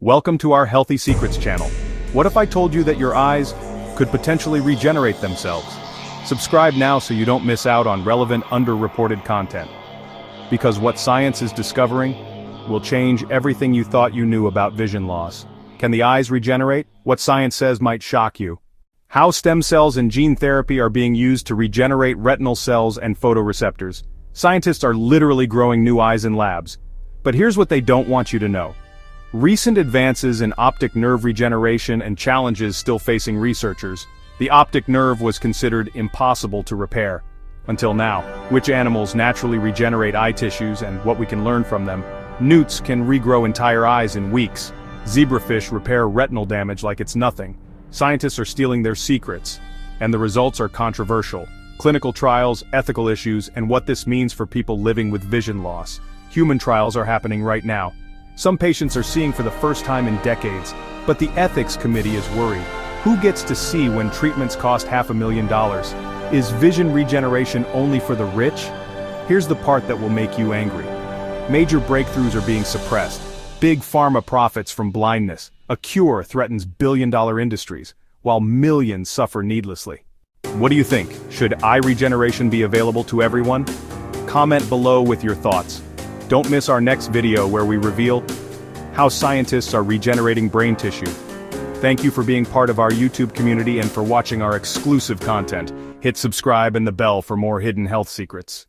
Welcome to our Healthy Secrets channel. What if I told you that your eyes could potentially regenerate themselves? Subscribe now so you don't miss out on relevant, underreported content. Because what science is discovering will change everything you thought you knew about vision loss. Can the eyes regenerate? What science says might shock you. How stem cells and gene therapy are being used to regenerate retinal cells and photoreceptors. Scientists are literally growing new eyes in labs. But here's what they don't want you to know. Recent advances in optic nerve regeneration and challenges still facing researchers. The optic nerve was considered impossible to repair. Until now, which animals naturally regenerate eye tissues and what we can learn from them. Newts can regrow entire eyes in weeks. Zebrafish repair retinal damage like it's nothing. Scientists are stealing their secrets, and the results are controversial. Clinical trials, ethical issues, and what this means for people living with vision loss. Human trials are happening right now. Some patients are seeing for the first time in decades, but the ethics committee is worried. Who gets to see when treatments cost $500,000? Is vision regeneration only for the rich? Here's the part that will make you angry. Major breakthroughs are being suppressed. Big pharma profits from blindness. A cure threatens billion-dollar industries, while millions suffer needlessly. What do you think? Should eye regeneration be available to everyone? Comment below with your thoughts. Don't miss our next video where we reveal how scientists are regenerating brain tissue. Thank you for being part of our YouTube community and for watching our exclusive content. Hit subscribe and the bell for more hidden health secrets.